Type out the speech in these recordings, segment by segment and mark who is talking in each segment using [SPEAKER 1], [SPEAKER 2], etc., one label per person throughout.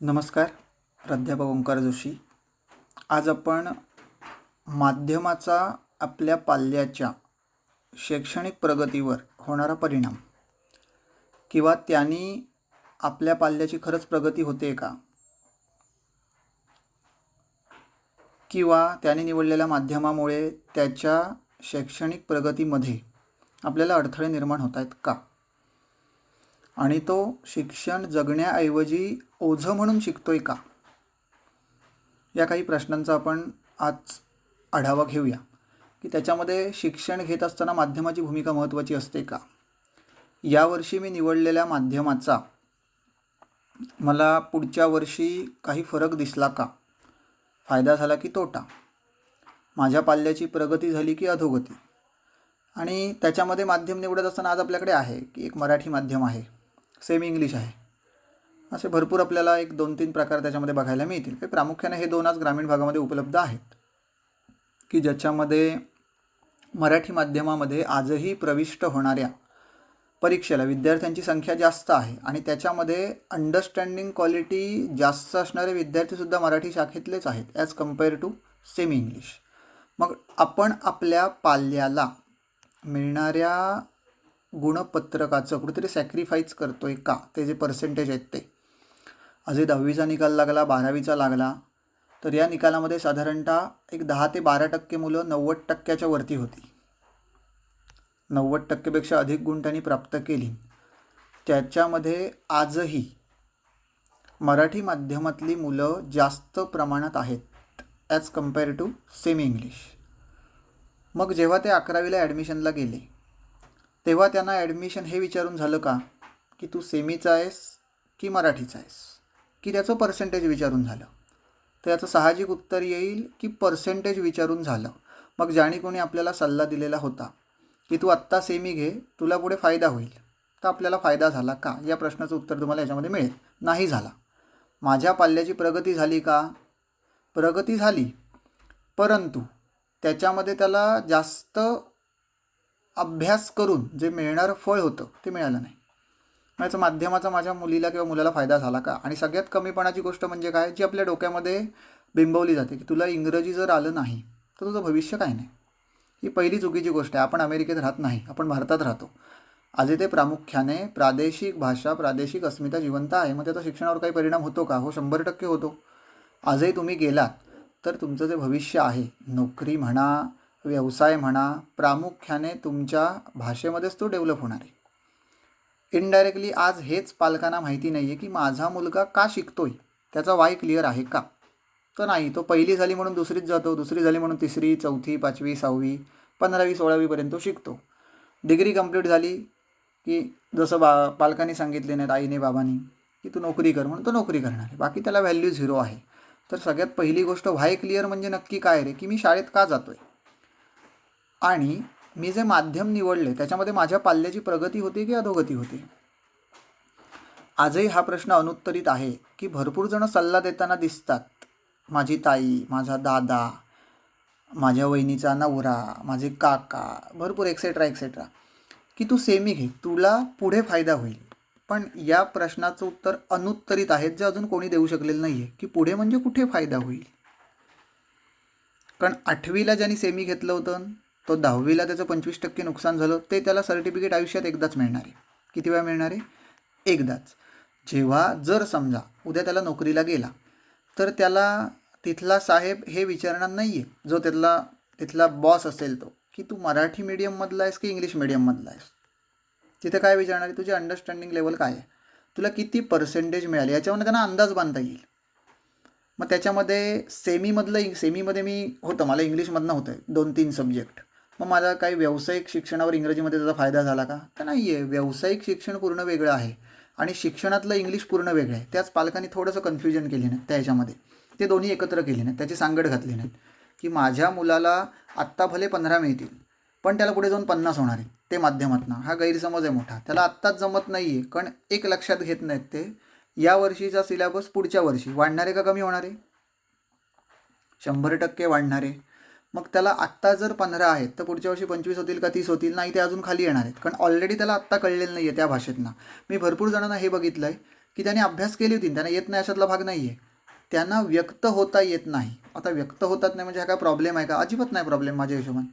[SPEAKER 1] नमस्कार. प्राध्यापक ओंकार जोशी. आज आपण माध्यमाचा आपल्या पाल्याच्या शैक्षणिक प्रगतीवर होणारा परिणाम किंवा त्यांनी आपल्या पाल्याची खरंच प्रगती होते का, किंवा त्याने निवडलेल्या माध्यमामुळे त्याच्या शैक्षणिक प्रगतीमध्ये आपल्याला अडथळे निर्माण होत आहेत का, आणि तो शिक्षण जगण्याऐवजी ओझं म्हणून शिकतोय का, या काही प्रश्नांचा आपण आज आढावा घेऊया. की त्याच्यामध्ये शिक्षण घेत असताना माध्यमाची भूमिका महत्त्वाची असते का, यावर्षी मी निवडलेल्या माध्यमाचा मला पुढच्या वर्षी काही फरक दिसला का, फायदा झाला की तोटा, माझ्या पाल्याची प्रगती झाली की अधोगती. आणि त्याच्यामध्ये माध्यम निवडत असताना आज आपल्याकडे आहे की एक मराठी माध्यम आहे, सेमी इंग्लिश आहे, असे भरपूर आपल्याला एक 2-3 प्रकार त्याच्यामध्ये बघायला मिळतील. हे प्रामुख्याने हे दोन आज ग्रामीण भागामध्ये उपलब्ध आहेत की ज्याच्यामध्ये मराठी माध्यमामध्ये आजही प्रविष्ट होणाऱ्या परीक्षेला विद्यार्थ्यांची संख्या जास्त आहे आणि त्याच्यामध्ये अंडरस्टँडिंग क्वालिटी जास्त असणारे विद्यार्थीसुद्धा मराठी शाखेतलेच आहेत as compare to semi English. मग आपण आपल्या पाल्याला मिळणाऱ्या गुणपत्रकाचं कुठेतरी सॅक्रिफाईस करतोय का, ते जे पर्सेंटेज आहेत ते अजून 10वीचा निकाल लागला, 12वीचा लागला, तर या निकालामध्ये साधारणतः एक 10 ते 12% मुलं 90% वरती होती. 90%पेक्षा अधिक गुण त्यांनी प्राप्त केली. त्याच्यामध्ये आजही मराठी माध्यमातली मुलं जास्त प्रमाणात आहेत as compare to semi English. मग जेव्हा ते 11वीला ॲडमिशनला गेले तेव्हा त्यांना ॲडमिशन हे विचारून झालं का की तू सेमीचा आहेस की मराठीचा आहेस, की त्याचं पर्सेंटेज विचारून झालं, तर याचं साहजिक उत्तर येईल की पर्सेंटेज विचारून झालं. मग ज्याने कोणी आपल्याला सल्ला दिलेला होता की तू आत्ता सेमी घे, तुला पुढे फायदा होईल, तर आपल्याला फायदा झाला का, या प्रश्नाचं उत्तर तुम्हाला याच्यामध्ये मिळेल. नाही झाला. माझ्या पाल्याची प्रगती झाली का, प्रगती झाली, परंतु त्याच्यामध्ये त्याला जास्त अभ्यास करून जे मिळणारं फळ होतं ते मिळालं नाही. याचा माध्यमाचा माझ्या मुलीला किंवा मुलाला फायदा झाला का. आणि सगळ्यात कमीपणाची गोष्ट म्हणजे काय, जी आपल्या डोक्यामध्ये बिंबवली जाते की तुला इंग्रजी जर आलं नाही तर तुझं भविष्य काय नाही. ही पहिली चुकीची गोष्ट आहे. आपण अमेरिकेत राहत नाही, आपण भारतात राहतो. आज ते प्रामुख्याने प्रादेशिक भाषा, प्रादेशिक अस्मिता जिवंत आहे. मग त्याचा शिक्षणावर काही परिणाम होतो का, हो 100% होतो. आजही तुम्ही गेलात तर तुमचं जे भविष्य आहे, नोकरी म्हणा, व्यवसाय म्हणा, प्रामुख्याने तुमच्या भाषेमध्येच तो डेव्हलप होणार आहे. इनडायरेक्टली आज हेच पालकांना माहिती नाही आहे की माझा मुलगा का शिकतोय, त्याचा वाय क्लिअर आहे का, तर नाही. तो पहिली झाली म्हणून दुसरीत जातो, दुसरी झाली म्हणून तिसरी, चौथी, 5वी, 6वी, 15वी, 16वीपर्यंत तो शिकतो. डिग्री कंप्लीट झाली की जसं पालकांनी सांगितले नाहीत, आईने बाबांनी, की तू नोकरी कर, म्हणून तो नोकरी करणार आहे. बाकी त्याला व्हॅल्यू झिरो आहे. तर सगळ्यात पहिली गोष्ट व्हाय क्लिअर म्हणजे नक्की काय रे, की मी शाळेत का जातोय आणि मी जे माध्यम निवडले त्याच्यामध्ये माझ्या पाल्याची प्रगती होती की अधोगती होती. आजही हा प्रश्न अनुत्तरित आहे की भरपूर जण सल्ला देताना दिसतात, माझी ताई, माझा दादा, माझ्या वहिनीचा नवरा, माझे काका, भरपूर एक्सेट्रा एक्सेट्रा, की तू सेमी घे, तुला पुढे फायदा होईल. पण या प्रश्नाचं उत्तर अनुत्तरित आहेत जे अजून कोणी देऊ शकलेलं नाही आहे की पुढे म्हणजे कुठे फायदा होईल. कारण 8वीला ज्यांनी सेमी घेतलं होतं तो 10वीला त्याचं 25% नुकसान झालं, ते त्याला सर्टिफिकेट आयुष्यात एकदाच मिळणार आहे. किती वेळा मिळणार आहे, एकदाच. जेव्हा जर समजा उद्या त्याला नोकरीला गेला तर त्याला तिथला साहेब हे विचारणार नाही आहे, जो तिथला बॉस असेल तो, की तू मराठी मीडियममधला आहेस की इंग्लिश मीडियममधला आहेस. तिथे काय विचारणार आहे, तुझी अंडरस्टँडिंग लेवल काय आहे, तुला किती पर्सेंटेज मिळाले, याच्यावर त्यांना अंदाज बांधता येईल. मग त्याच्यामध्ये सेमीमध्ये मी होतं, मला इंग्लिशमधनं होतं 2-3 सब्जेक्ट. मग माझा काही व्यावसायिक शिक्षणावर इंग्रजीमध्ये त्याचा फायदा झाला का, तर नाही आहे. व्यावसायिक शिक्षण पूर्ण वेगळं आहे आणि शिक्षणातलं इंग्लिश पूर्ण वेगळं आहे. त्याच पालकांनी थोडंसं कन्फ्युजन केले नाही त्या ह्याच्यामध्ये, ते दोन्ही एकत्र केले नाहीत, त्याची सांगड घातली नाहीत की माझ्या मुलाला आत्ता भले 15 मिळतील पण त्याला पुढे जाऊन 50 होणार आहे ते माध्यमातनं. हा गैरसमज आहे मोठा. त्याला आत्ताच जमत नाही आहे, कारण एक लक्षात घेत नाहीत ते, या वर्षीचा सिलेबस पुढच्या वर्षी वाढणार आहे का कमी होणार आहे, 100% वाढणार आहे. मग त्याला आत्ता जर 15 आहेत तर पुढच्या वर्षी 25 होतील का 30 होतील, नाही ते अजून खाली येणार आहेत, कारण ऑलरेडी त्याला आत्ता कळलेलं नाही आहे त्या भाषेतनं. मी भरपूर जणांना हे बघितलं आहे की त्याने अभ्यास केली होती, त्यांना येत नाही अशातला भाग नाही आहे. त्यांना व्यक्त होता येत नाही. आता व्यक्त होतात नाही म्हणजे हा काय प्रॉब्लेम आहे का? अजिबात नाही प्रॉब्लेम माझ्या हिशोबाने.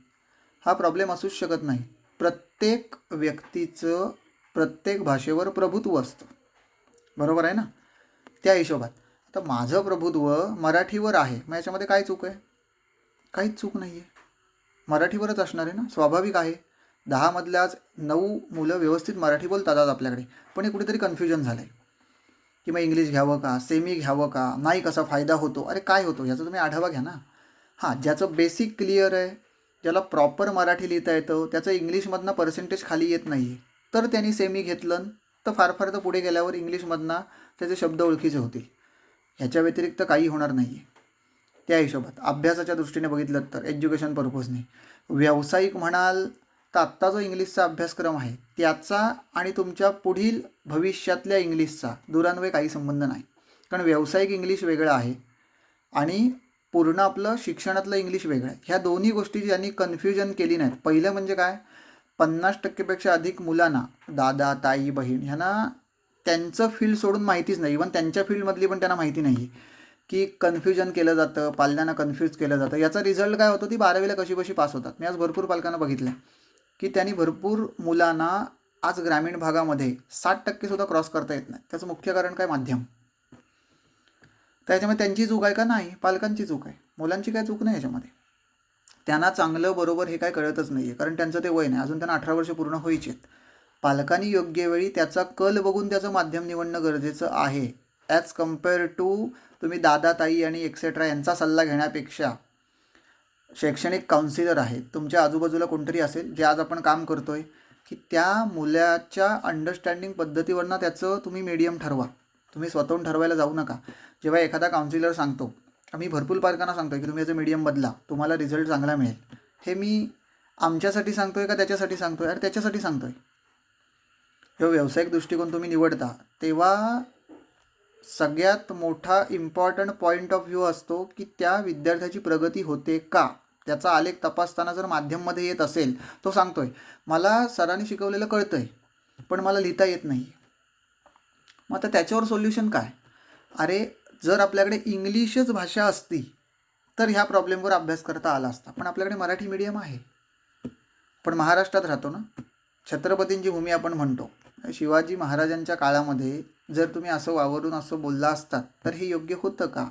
[SPEAKER 1] हा प्रॉब्लेम असूच शकत नाही. प्रत्येक व्यक्तीचं प्रत्येक भाषेवर प्रभुत्व असतं, बरोबर आहे ना? त्या हिशोबात आता माझं प्रभुत्व मराठीवर आहे, मग याच्यामध्ये काय चूक आहे? काहीच चूक नाही आहे. मराठीवरच असणार आहे ना, स्वाभाविक आहे. 10मधल्या आज 9 मुलं व्यवस्थित मराठी बोलतात आज आपल्याकडे, पण हे कुठेतरी कन्फ्युजन झालं आहे की मग इंग्लिश घ्यावं का, सेमी घ्यावं का, नाही कसा फायदा होतो. अरे काय होतो याचा तुम्ही आढावा घ्या ना. हां, ज्याचं बेसिक क्लिअर आहे, ज्याला प्रॉपर मराठी लिहिता येतं, त्याचं इंग्लिशमधनं पर्सेंटेज खाली येत नाही आहे, तर त्यांनी सेमी घेतलं तर फार फार तर पुढे गेल्यावर इंग्लिशमधनं त्याचे शब्द ओळखीचे होतील. ह्याच्या व्यतिरिक्त काही होणार नाही आहे. त्या हिशोबात अभ्यासाच्या दृष्टीने बघितलं तर एज्युकेशन पर्पजने व्यावसायिक म्हणाल तर आत्ता जो इंग्लिशचा अभ्यासक्रम आहे त्याचा आणि तुमच्या पुढील भविष्यातल्या इंग्लिशचा दुरान्वये काही संबंध नाही. कारण व्यावसायिक इंग्लिश वेगळं आहे आणि पूर्ण आपलं शिक्षणातलं इंग्लिश वेगळं आहे. ह्या दोन्ही गोष्टी ज्यांनी कन्फ्युजन केली नाहीत. पहिलं म्हणजे काय, 50% अधिक मुलांना दादा ताई बहीण ह्यांना त्यांचं फील्ड सोडून माहितीच नाही. इव्हन त्यांच्या फील्डमधली पण त्यांना माहिती नाही की कन्फ्युजन केलं जातं, पाल्यांना कन्फ्यूज केलं जातं. याचा रिझल्ट काय होतो, ती 12वीला कशी कशी पास होतात. मी आज भरपूर पालकांना बघितलं की त्यांनी भरपूर मुलांना आज ग्रामीण भागामध्ये 60% सुद्धा क्रॉस करता येत नाही. त्याचं मुख्य कारण काय, माध्यम. त्याच्यामुळे त्यांची चूक आहे का? नाही, पालकांची चूक आहे. मुलांची काय चूक नाही याच्यामध्ये. त्यांना चांगलं बरोबर हे काय कळतच नाही आहे, कारण त्यांचं ते वय नाही, अजून त्यांना 18 वर्ष पूर्ण व्हायची आहेत. पालकांनी योग्य वेळी त्याचा कल बघून त्याचं माध्यम निवडणं गरजेचं आहे. ॲज कम्पेअर टू तुम्ही दादा ताई आणि एक्सेट्रा यांचा सल्ला घेण्यापेक्षा शैक्षणिक काउन्सिलर आहेत, तुमच्या आजूबाजूला कोणतरी असेल जे आज आपण काम करतोय की त्या मुलाच्या अंडरस्टँडिंग पद्धतीवरनं त्याचं तुम्ही मीडियम ठरवा. तुम्ही स्वतःहून ठरवायला जाऊ नका. जेव्हा एखादा काउन्सिलर सांगतो, आम्ही भरपूर पालकांना सांगतो की तुम्ही याचं मीडियम बदला, तुम्हाला रिझल्ट चांगला मिळेल. हे मी आमच्यासाठी सांगतोय का त्याच्यासाठी सांगतोय? अरे त्याच्यासाठी सांगतोय. जेव्हा व्यावसायिक दृष्टिकोन तुम्ही निवडता तेव्हा सगळ्यात मोठा इम्पॉर्टंट पॉईंट ऑफ व्ह्यू असतो की त्या विद्यार्थ्याची प्रगती होते का. त्याचा आलेख तपासताना जर माध्यममध्ये येत असेल, तो सांगतोय मला सरांनी शिकवलेलं कळतंय पण मला लिहिता येत नाही. मग आता त्याच्यावर सोल्युशन काय? अरे जर आपल्याकडे इंग्लिशच भाषा असती तर ह्या प्रॉब्लेमवर अभ्यास करता आला असता, पण आपल्याकडे मराठी मीडियम आहे. पण महाराष्ट्रात राहतो ना, छत्रपतींची भूमी आपण म्हणतो. शिवाजी महाराजांच्या काळामध्ये जर तुम्ही असं वावरून असं बोलला असतात तर हे योग्य होतं का?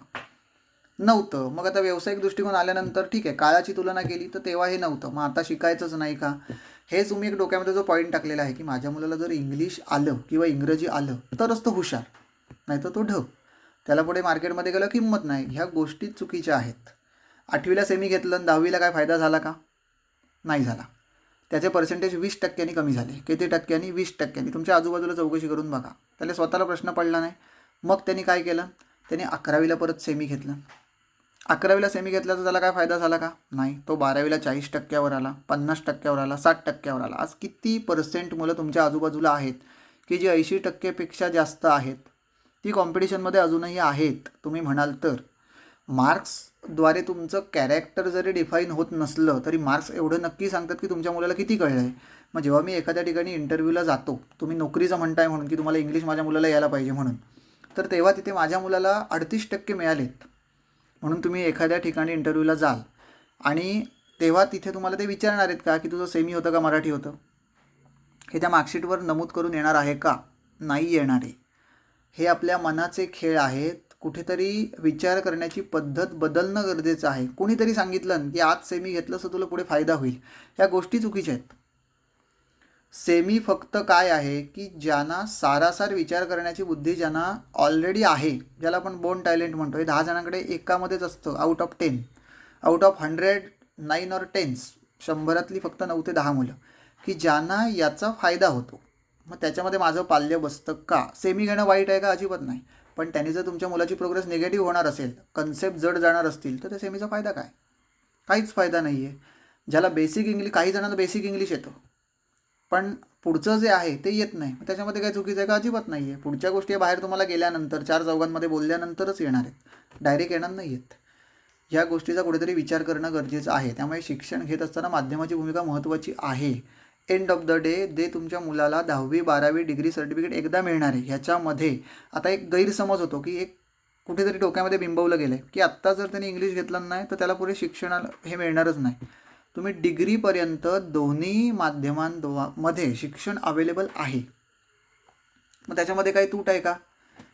[SPEAKER 1] नव्हतं. मग आता व्यावसायिक दृष्टिकोन आल्यानंतर ठीक आहे, काळाची तुलना केली तर तेव्हा हे नव्हतं, मग आता शिकायचंच नाही का? हे तुम्ही एक डोक्यामध्ये जो पॉईंट टाकलेला आहे की माझ्या मुलाला जर इंग्लिश आलं किंवा इंग्रजी आलं तरच तो हुशार, नाही तर तो ढ, त्याला पुढे मार्केटमध्ये गेलं किंमत नाही. ह्या गोष्टी चुकीच्या आहेत. 8वीला सेमी घेतलं आणि 10वीला काय फायदा झाला का? नाही झाला. त्याचे पर्सेंटेज 20% कमी झाले. किती टक्क्यांनी? 20%. तुमच्या आजूबाजूला चौकशी करून बघा. त्याला स्वतःला प्रश्न पडला नाही. मग त्यांनी काय केलं, त्यांनी 11वीला परत सेमी घेतलं. 11वीला सेमी घेतल्याचा त्याला काय फायदा झाला का? नाही. तो 12वीला 40%वर आला, 50%वर आला, 60%वर आला. आज किती पर्सेंट मुलं तुमच्या आजूबाजूला आहेत की जी 80%पेक्षा जास्त आहेत. ती कॉम्पिटिशनमध्ये अजूनही आहेत. तुम्ही म्हणाल तर मार्क्सद्वारे तुमचं कॅरेक्टर जरी डिफाईन होत नसलं तरी मार्क्स एवढं नक्की सांगतात की तुमच्या मुलाला किती कळलं आहे. मग जेव्हा मी एखाद्या ठिकाणी इंटरव्ह्यूला जातो, तुम्ही नोकरीचं म्हणताय म्हणून की तुम्हाला इंग्लिश माझ्या मुलाला यायला पाहिजे म्हणून, तर तेव्हा तिथे माझ्या मुलाला 38% मिळालेत म्हणून तुम्ही एखाद्या ठिकाणी इंटरव्ह्यूला जाल आणि तेव्हा तिथे तुम्हाला ते विचारणार आहेत का की तुझं सेमी होतं का मराठी होतं? हे त्या मार्कशीटवर नमूद करून येणार आहे का? नाही येणार आहे. हे आपल्या मनाचे खेळ आहेत. कुठेतरी विचार करण्याची पद्धत बदलणं गरजेचं आहे. कुणीतरी सांगितलं की आज सेमी घेतलं तर तुला पुढे फायदा होईल, ह्या गोष्टी चुकीच्या आहेत. सेमी फक्त काय आहे की ज्यांना सारासार विचार करण्याची बुद्धी ज्यांना ऑलरेडी आहे, ज्याला आपण बोर्न टॅलेंट म्हणतो. हे 10 जणांकडे एकामध्येच असतं. आउट ऑफ 10, आउट ऑफ 100 9 और 10, 100रातली फक्त 9 ते 10 मुलं की ज्यांना याचा फायदा होतो. मग त्याच्यामध्ये माझं पाल्य बसतं का? सेमी घेणं वाईट आहे का? अजिबात नाही. पण त्याने जर तुमच्या मुलाची प्रोग्रेस निगेटिव्ह होणार असेल, कन्सेप्ट जड जाणार असतील, तर त्या सेमीचा फायदा काय? काहीच फायदा नाही आहे. ज्याला बेसिक इंग्लिश, काही जणांना बेसिक इंग्लिश येतं पण पुढचं जे आहे ते येत नाही, त्याच्यामध्ये काय चुकीचं आहे का? अजिबात नाही आहे. पुढच्या गोष्टी बाहेर तुम्हाला गेल्यानंतर 4 चौघांमध्ये बोलल्यानंतरच येणार आहेत, डायरेक्ट येणार नाही आहेत. ह्या गोष्टीचा कुठेतरी विचार करणं गरजेचं आहे. त्यामुळे शिक्षण घेत असताना माध्यमाची भूमिका महत्त्वाची आहे. एंड ऑफ द डे जे तुमच्या मुलाला 10वी-12वी डिग्री सर्टिफिकेट एकदा मिळणार आहे. ह्याच्यामध्ये आता एक गैरसमज होतो की एक कुठेतरी डोक्यामध्ये बिंबवलं गेलं आहे की आत्ता जर त्यांनी इंग्लिश घेतलं नाही तर त्याला पुढे शिक्षणाला हे मिळणारच नाही. तुम्ही डिग्रीपर्यंत दोन्ही माध्यमांमध्ये शिक्षण अवेलेबल आहे. मग त्याच्यामध्ये काही तूट आहे का?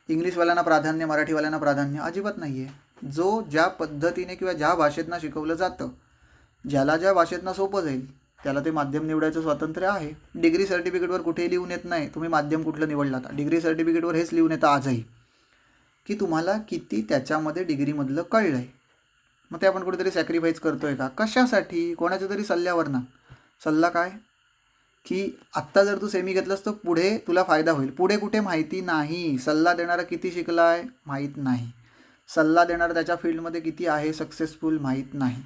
[SPEAKER 1] इंग्लिशवाल्यांना प्राधान्य, मराठीवाल्यांना प्राधान्य अजिबात नाही आहे. जो ज्या पद्धतीने किंवा ज्या भाषेतनं शिकवलं जातं, ज्याला ज्या भाषेतनं सोपं जाईल त्याला ते माध्यम निवडायचं स्वातंत्र्य आहे. डिग्री सर्टिफिकेटवर कुठेही लिहून येत नाही तुम्ही माध्यम कुठलं निवडलं. आता डिग्री सर्टिफिकेटवर हेच लिहून येतं आजही की तुम्हाला किती त्याच्यामध्ये डिग्रीमधलं कळलं आहे. मग ते आपण कुठेतरी सॅक्रिफाईस करतो आहे का? कशासाठी? कोणाच्या तरी सल्ल्यावर ना. सल्ला काय की आत्ता जर तू सेमी घेतलंस तर पुढे तुला फायदा होईल. पुढे कुठे माहिती नाही. सल्ला देणारा किती शिकला आहे माहीत नाही. सल्ला देणारा त्याच्या फील्डमध्ये किती आहे सक्सेसफुल माहीत नाही.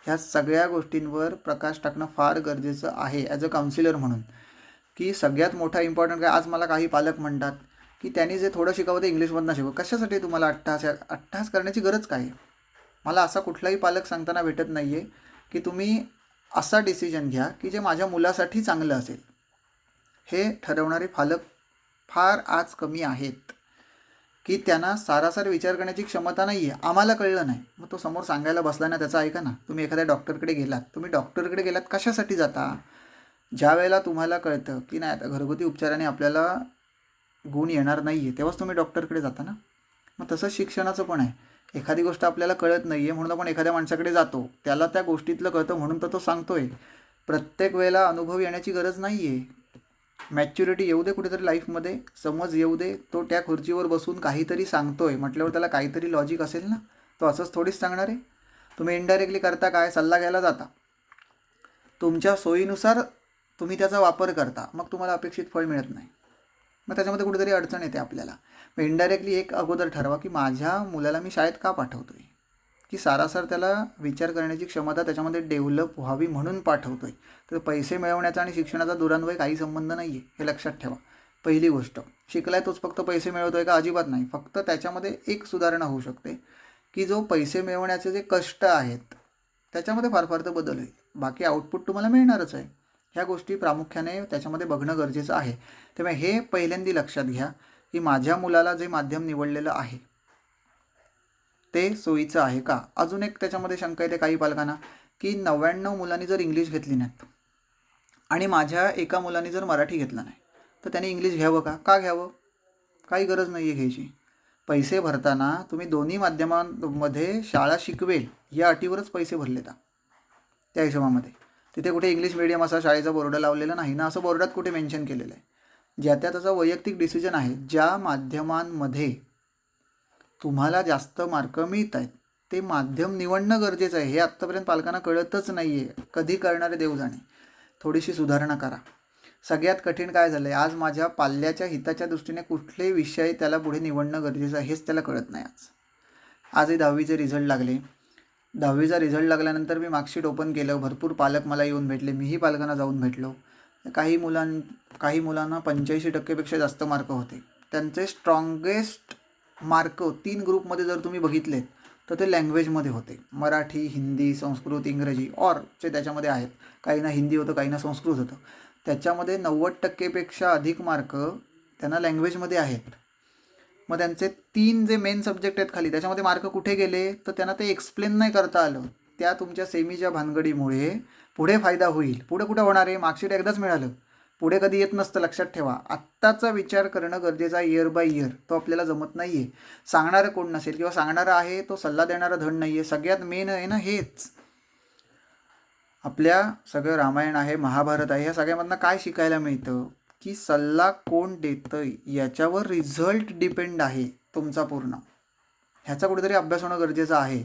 [SPEAKER 1] ह्या सगळ्या गोष्टींवर प्रकाश टाकणं फार गरजेचं आहे ॲज अ काउन्सिलर म्हणून. की सगळ्यात मोठा इम्पॉर्टंट काय, आज मला काही पालक म्हणतात की त्यांनी जे थोडं शिकावं ते इंग्लिशमधनं शिकव. कशासाठी तुम्हाला अट्टहास करण्याची गरज काय आहे? मला असा कुठलाही पालक सांगताना भेटत नाही आहे की तुम्ही असा डिसिजन घ्या की जे माझ्या मुलासाठी चांगलं असेल. हे ठरवणारे पालक फार आज कमी आहेत की त्यांना सारासार विचार करण्याची क्षमता नाही आहे. आम्हाला कळलं नाही, मग तो समोर सांगायला बसला ना त्याचा ऐका ना. तुम्ही एखाद्या डॉक्टरकडे गेलात, तुम्ही डॉक्टरकडे गेलात कशासाठी जाता? ज्या वेळेला तुम्हाला कळतं की नाही आता घरगुती उपचाराने आपल्याला गुण येणार नाही आहे तेव्हाच तुम्ही डॉक्टरकडे जाता ना. मग तसंच शिक्षणाचं पण आहे. एखादी गोष्ट आपल्याला कळत नाही आहे म्हणून आपण एखाद्या माणसाकडे जातो, त्याला त्या गोष्टीतलं कळतं म्हणून तर तो सांगतो आहे. प्रत्येक वेळेला अनुभव येण्याची गरज नाही आहे. मॅच्युरिटी येऊ दे कुठेतरी लाईफमध्ये, समज येऊ दे. तो त्या खुर्चीवर बसून काहीतरी सांगतोय म्हटल्यावर त्याला काहीतरी लॉजिक असेल ना. तो असंच थोडीच सांगणार आहे. तुम्ही इनडायरेक्टली करता काय, सल्ला घ्यायला जाता, तुमच्या सोयीनुसार तुम्ही त्याचा वापर करता, मग तुम्हाला अपेक्षित फळ मिळत नाही. मग त्याच्यामध्ये कुठेतरी अडचण येते आपल्याला. मग इनडायरेक्टली एक अगोदर ठरवा की माझ्या मुलाला मी शाळेत का पाठवतो आहे, की सारासार त्याला विचार करण्याची क्षमता त्याच्यामध्ये डेव्हलप व्हावी म्हणून पाठवतो आहे. तर पैसे मिळवण्याचा आणि शिक्षणाचा दुरान्वय काही संबंध नाही आहे, हे लक्षात ठेवा. पहिली गोष्ट, शिकलाय तोच फक्त पैसे मिळवतो आहे का? अजिबात नाही. फक्त त्याच्यामध्ये एक सुधारणा होऊ शकते की जो पैसे मिळवण्याचे जे कष्ट आहेत त्याच्यामध्ये फार फार तर बदल होईल. बाकी आउटपुट तुम्हाला मिळणारच आहे. ह्या गोष्टी प्रामुख्याने त्याच्यामध्ये बघणं गरजेचं आहे. त्यामुळे हे पहिल्यांदा लक्षात घ्या की माझ्या मुलाला जे माध्यम निवडलेलं आहे ते सोयीचं आहे का? अजून एक त्याच्यामध्ये शंका येते काही पालकांना की 99 मुलांनी जर इंग्लिश घेतली नाहीत आणि माझ्या एका मुलांनी जर मराठी घेतला नाही तर त्याने इंग्लिश घ्यावं का? का घ्यावं? काही गरज नाही आहे घ्यायची. पैसे भरताना तुम्ही दोन्ही माध्यमांमध्ये शाळा शिकवेल या अटीवरच पैसे भरले का? त्या हिशोबामध्ये तिथे कुठे इंग्लिश मिडियम असा शाळेचा बोर्ड लावलेला नाही ना, असं बोर्डात कुठे मेन्शन केलेलं आहे. ज्या त्याचा वैयक्तिक डिसिजन आहे. ज्या माध्यमांमध्ये तुम्हाला जास्त मार्क मिळत आहेत ते माध्यम निवडणं गरजेचं आहे. हे आत्तापर्यंत पालकांना कळतच नाही आहे. कधी करणारे देव जाणे. थोडीशी सुधारणा करा. सगळ्यात कठीण काय झालं आहे, आज माझ्या पाल्याच्या हिताच्या दृष्टीने कुठले विषय त्याला पुढे निवडणं गरजेचं आहे हेच त्याला कळत नाही. आजही 10वीचे रिझल्ट लागले. 10वीचा रिझल्ट लागल्यानंतर मी मार्कशीट ओपन केलं. भरपूर पालक मला येऊन भेटले, मीही पालकांना जाऊन भेटलो. काही मुलांना 85% जास्त मार्क होते. त्यांचे स्ट्रॉंगेस्ट मार्क 3 ग्रुपमध्ये जर तुम्ही बघितलेत तर ते लँग्वेजमध्ये होते. मराठी, हिंदी, संस्कृत, इंग्रजी ऑरचे त्याच्यामध्ये आहेत. काहींना हिंदी होतं, काहींना संस्कृत होतं. त्याच्यामध्ये 90%पेक्षा अधिक मार्क त्यांना लँग्वेजमध्ये आहेत. मग त्यांचे 3 जे मेन सब्जेक्ट आहेत खाली त्याच्यामध्ये मार्क कुठे गेले तर त्यांना ते एक्सप्लेन नाही करता आलं. त्या तुमच्या सेमीच्या भानगडीमुळे पुढे फायदा होईल. पुढे कुठं होणार आहे? मार्कशीट एकदाच मिळालं, पुढे कधी येत नसतं. लक्षात ठेवा. आत्ताचा विचार करणं गरजेचं आहे. इयर बाय इयर तो आपल्याला जमत नाही आहे. सांगणारं कोण नसेल किंवा सांगणारं आहे तो सल्ला देणारा धड नाही आहे. सगळ्यात मेन आहे ना हेच. आपल्या सगळं रामायण आहे, महाभारत आहे, ह्या सगळ्यामधनं काय शिकायला मिळतं की सल्ला कोण देतं याच्यावर रिझल्ट डिपेंड आहे तुमचा पूर्ण. ह्याचा कुठेतरी अभ्यास होणं गरजेचं आहे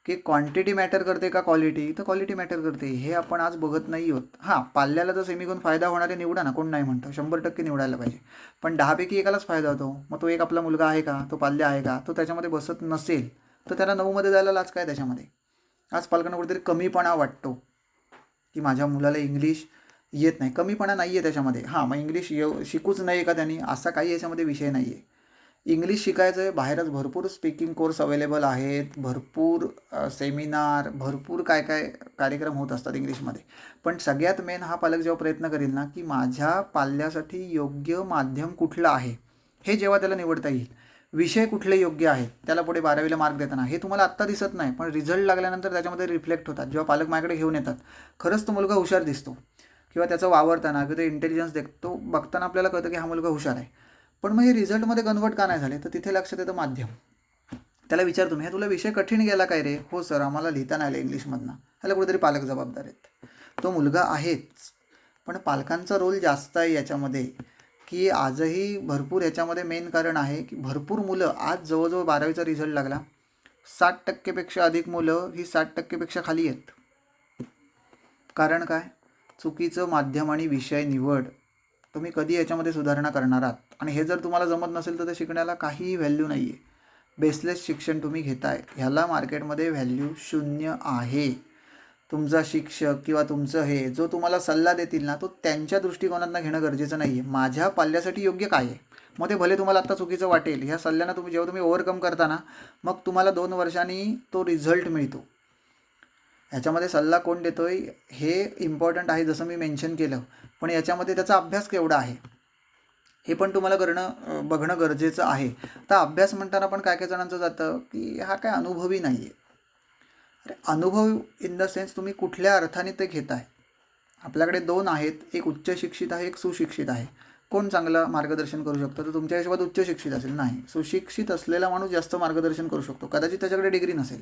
[SPEAKER 1] की क्वांटिटी मॅटर करते का क्वालिटी? तर क्वालिटी मॅटर करते. हे आपण आज बघत नाही आहोत. हां, पाल्याला जर सेमीगुण फायदा होणारे निवडा ना, कोण नाही म्हणतं. 100% निवडायला पाहिजे. पण 10पैकी एकालाच फायदा होतो. मग तो एक आपला मुलगा आहे का, तो पाल्य आहे का, तो त्याच्यामध्ये बसत नसेल तर त्याला 9मध्ये जायला लाज काय त्याच्यामध्ये? आज पालकांना कुठेतरी कमीपणा वाटतो की माझ्या मुलाला इंग्लिश येत नाही. कमीपणा नाही आहे त्याच्यामध्ये. हां, मग इंग्लिश शिकूच नाही का त्यांनी, असा काही याच्यामध्ये विषय नाही आहे. इंग्लिश शिकायचं आहे, बाहेरच भरपूर स्पीकिंग कोर्स अवेलेबल आहेत, भरपूर सेमिनार, भरपूर काय काय कार्यक्रम होत असतात इंग्लिशमध्ये. पण सगळ्यात मेन हा पालक जेव्हा प्रयत्न करेल ना, की माझ्या पाल्यासाठी योग्य माध्यम कुठलं आहे हे जेव्हा त्याला निवडता येईल, विषय कुठले योग्य आहेत, त्याला पुढे 12वीला मार्क देताना हे तुम्हाला आत्ता दिसत नाही, पण रिझल्ट लागल्यानंतर त्याच्यामध्ये रिफ्लेक्ट होतात. जेव्हा पालक माझ्याकडे घेऊन येतात, खरंच तो मुलगा हुशार दिसतो किंवा त्याचं वावरताना किंवा ते इंटेलिजन्स देखतो बघताना आपल्याला कळतं की हा मुलगा हुशार आहे. पण मग हे रिझल्टमध्ये कन्वर्ट का नाही झाले, तर तिथे लक्षात येतं माध्यम. त्याला विचार तुम्ही, हे तुला विषय कठीण गेला काय रे? हो सर, आम्हाला लिहिता नाही आलं इंग्लिशमधनं. ह्याला कुठेतरी पालक जबाबदार आहेत. तो मुलगा आहेच, पण पालकांचा रोल जास्त आहे याच्यामध्ये, की आजही भरपूर याच्यामध्ये मेन कारण आहे की भरपूर मुलं आज जवळजवळ 12वीचा रिझल्ट लागला, 60% अधिक मुलं ही 60% खाली आहेत. कारण काय? चुकीचं माध्यम आणि विषय निवड. तुम्ही कधी याच्यामध्ये सुधारणा करणार आहात? आणि हे जर तुम्हाला जमत नसेल तर ते शिकण्याला काहीही व्हॅल्यू नाही आहे. बेसलेस शिक्षण तुम्ही घेताय, ह्याला मार्केटमध्ये व्हॅल्यू 0 आहे. तुमचा शिक्षक किंवा तुमचं हे जो तुम्हाला सल्ला देतील ना, तो त्यांच्या दृष्टिकोनातनं घेणं गरजेचं नाही आहे. माझ्या पाल्यासाठी योग्य काय आहे? मग ते भले तुम्हाला आत्ता चुकीचं वाटेल, ह्या सल्ल्यानं जेव्हा तुम्ही ओव्हरकम करता ना, मग तुम्हाला 2 वर्षांनी तो रिझल्ट मिळतो. ह्याच्यामध्ये सल्ला कोण देतोय हे इम्पॉर्टंट आहे, जसं मी मेन्शन केलं. पण याच्यामध्ये त्याचा अभ्यास केवढा आहे हे पण तुम्हाला बघणं गरजेचं आहे. तर अभ्यास म्हणताना पण काय काय जणांचं जातं की हा काय अनुभवी नाही आहे. अरे अनुभव इन द सेन्स तुम्ही कुठल्या अर्थाने ते घेताय. आपल्याकडे 2 आहेत, एक उच्च शिक्षित आहे, एक सुशिक्षित आहे. कोण चांगलं मार्गदर्शन करू शकतो? तर तुमच्या हिशोबात उच्च शिक्षित असेल. नाही, सुशिक्षित असलेला माणूस जास्त मार्गदर्शन करू शकतो. कदाचित त्याच्याकडे डिग्री नसेल,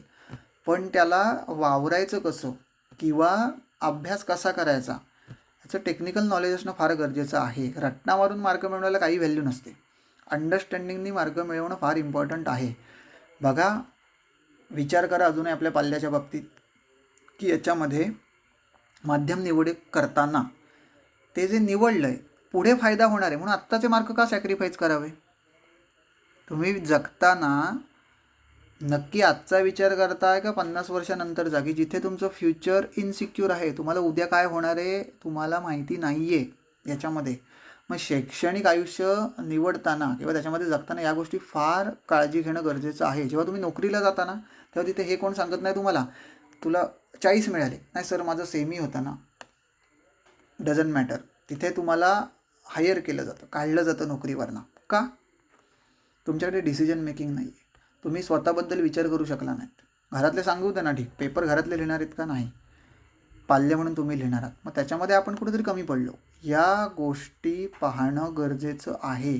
[SPEAKER 1] पण त्याला वावरायचं कसं किंवा अभ्यास कसा करायचा ह्याचं टेक्निकल नॉलेज असणं फार गरजेचं आहे. रट्टा मारून मार्क मिळवण्याला काही व्हॅल्यू नसते. अंडरस्टँडिंगनी मार्क मिळवणं फार इम्पॉर्टंट आहे. बघा, विचार करा अजूनही आपल्या पाल्याच्या बाबतीत, की याच्यामध्ये माध्यम निवड करताना ते जे निवडलं आहे पुढे फायदा होणार आहे म्हणून आत्ताचे मार्क का सॅक्रिफाईस करावे? तुम्ही जगताना नक्की आजचा विचार करताय का 50 वर्षानंतर जागी, जिथे तुमचं फ्युचर इनसिक्युअर आहे, तुम्हाला उद्या काय होणार आहे तुम्हाला माहिती नाही आहे याच्यामध्ये. मग शैक्षणिक आयुष्य निवडताना किंवा त्याच्यामध्ये जगताना या गोष्टी फार काळजी घेणं गरजेचं आहे. जेव्हा तुम्ही नोकरीला जाता ना, तेव्हा तिथे हे कोण सांगत नाही तुम्हाला तुला 40 मिळाले, नाही सर माझं सेमी होतं ना, डझंट मॅटर. तिथे तुम्हाला हायर केलं जातं, काढलं जातं नोकरीवरनं. का? तुमच्याकडे डिसिजन मेकिंग नाही आहे. तुम्ही स्वतःबद्दल विचार करू शकला नाहीत. घरातले सांगू दे ना, ठीक, पेपर घरातले लिहिणार आहेत का? नाही, पाल्य म्हणून तुम्ही लिहिणार आहात. मग त्याच्यामध्ये आपण कुठेतरी कमी पडलो. या गोष्टी पाहणं गरजेचं आहे.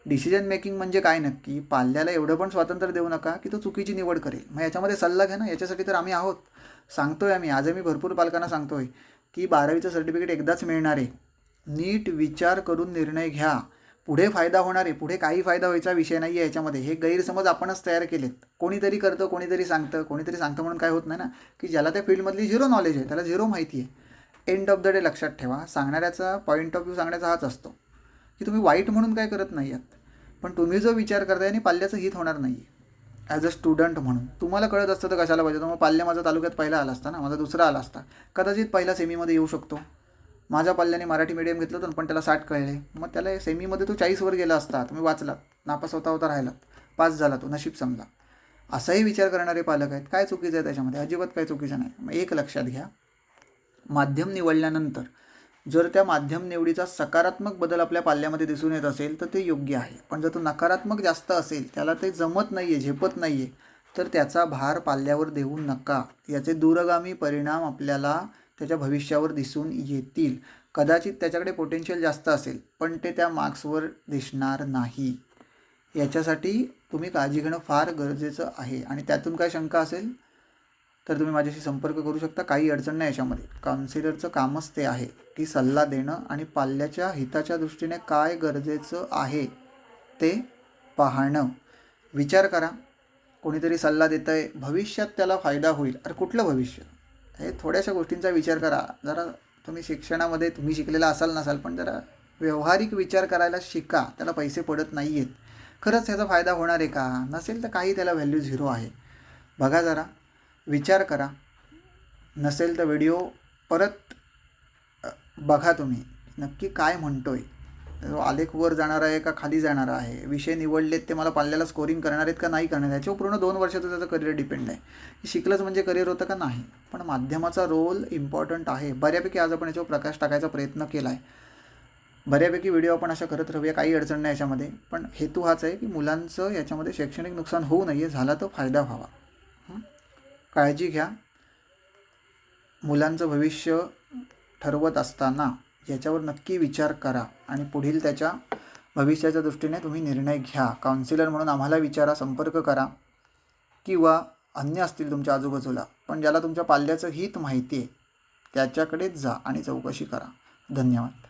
[SPEAKER 1] डिसिजन मेकिंग म्हणजे काय नक्की? पाल्याला एवढं पण स्वातंत्र्य देऊ नका की तो चुकीची निवड करेल. मग याच्यामध्ये सल्ला घ्या ना, याच्यासाठी तर आम्ही आहोत. सांगतोय आम्ही, आजही मी भरपूर पालकांना सांगतोय की 12वीचं सर्टिफिकेट एकदाच मिळणार आहे. नीट विचार करून निर्णय घ्या. पुढे फायदा होणार आहे, पुढे काही फायदा व्हायचा विषय नाही आहे याच्यामध्ये. हे गैरसमज आपणच तयार केलेत. कोणीतरी करतं, कोणीतरी सांगतं म्हणून काय होत नाही ना, की ज्याला त्या फील्डमधली 0 नॉलेज आहे, त्याला 0 माहिती आहे. एंड ऑफ द डे लक्षात ठेवा, सांगणाऱ्याचा पॉईंट ऑफ व्ह्यू सांगण्याचा हाच असतो की तुम्ही वाईट म्हणून काय करत नाही आहात, पण तुम्ही जो विचार करताय आणि पाल्याचं हित होणार नाही आहे. ॲज अ स्टुडंट म्हणून तुम्हाला कळत असतं तर कशाला पाहिजे? मग पाल्य माझा तालुक्यात पहिला आला असता ना, माझा दुसरा आला असता, कदाचित पहिला सेमीमध्ये येऊ शकतो. माझ्या पाल्याने मराठी मीडियम घेतलं होतं पण त्याला 60 कळले, मग त्याला सेमीमध्ये तो 40वर गेला असता, तुम्ही वाचलात, नापास होता राहिलात, पास झाला तो, नशीब समजा. असाही विचार करणारे पालक आहेत. काय चुकीचं आहे त्याच्यामध्ये? अजिबात काय चुकीचं नाही. मग एक लक्षात घ्या, माध्यम निवडल्यानंतर जर त्या माध्यम निवडीचा सकारात्मक बदल आपल्या पाल्यामध्ये दिसून येत असेल तर ते योग्य आहे. पण जर तो नकारात्मक जास्त असेल, त्याला ते जमत नाही आहे, झेपत नाही आहे, तर त्याचा भार पाल्यावर देऊ नका. याचे दूरगामी परिणाम आपल्याला त्याच्या भविष्यावर दिसून येतील. कदाचित त्याच्याकडे पोटेन्शियल जास्त असेल, पण ते त्या मार्क्सवर दिसणार नाही. याच्यासाठी तुम्ही काळजी घेणं फार गरजेचं आहे. आणि त्यातून काय शंका असेल तर तुम्ही माझ्याशी संपर्क करू शकता. काही अडचण नाही याच्यामध्ये. काउन्सिलरचं कामच ते आहे की सल्ला देणं आणि पाल्याच्या हिताच्या दृष्टीने काय गरजेचं आहे ते पाहणं. विचार करा, कोणीतरी सल्ला देतं आहे, भविष्यात त्याला फायदा होईल. अरे कुठलं भविष्य? हे थोड्याशा गोष्टींचा विचार करा. जरा तुम्ही शिक्षणामध्ये तुम्ही शिकलेला असाल नसाल, पण जरा व्यावहारिक विचार करायला शिका. त्याला पैसे पडत नाही आहेत. खरंच ह्याचा फायदा होणार आहे का? नसेल तर काही त्याला व्हॅल्यू 0 आहे. बघा, जरा विचार करा. नसेल तर व्हिडिओ परत बघा तुम्ही, नक्की काय म्हणतोय. आलेख वर जाणार आहे का खाली जाणार आहे, विषय निवडलेत ते मला पाल्याला स्कोरिंग करणार आहेत का नाही करणार, याच्यावर पूर्ण 2 वर्षाचं त्याचं करिअर डिपेंड आहे की शिकलंच म्हणजे करिअर होतं का नाही. पण माध्यमाचा रोल इम्पॉर्टंट आहे. बऱ्यापैकी आज आपण याच्यावर प्रकाश टाकायचा प्रयत्न केला आहे. बऱ्यापैकी व्हिडिओ आपण अशा करत राहूया, काही अडचण नाही याच्यामध्ये. पण हेतू हाच आहे की मुलांचं याच्यामध्ये शैक्षणिक नुकसान होऊ नये, झाला तर फायदा व्हावा. काळजी घ्या. मुलांचं भविष्य ठरवत असताना याच्यावर नक्की विचार करा आणि पुढील त्याच्या भविष्याच्या दृष्टीने तुम्ही निर्णय घ्या. काउन्सिलर म्हणून आम्हाला विचारा, संपर्क करा, किंवा अन्य असतील तुमच्या आजूबाजूला पण ज्याला तुमच्या पाल्याचं हित माहिती आहे त्याच्याकडेच जा आणि चौकशी करा. धन्यवाद.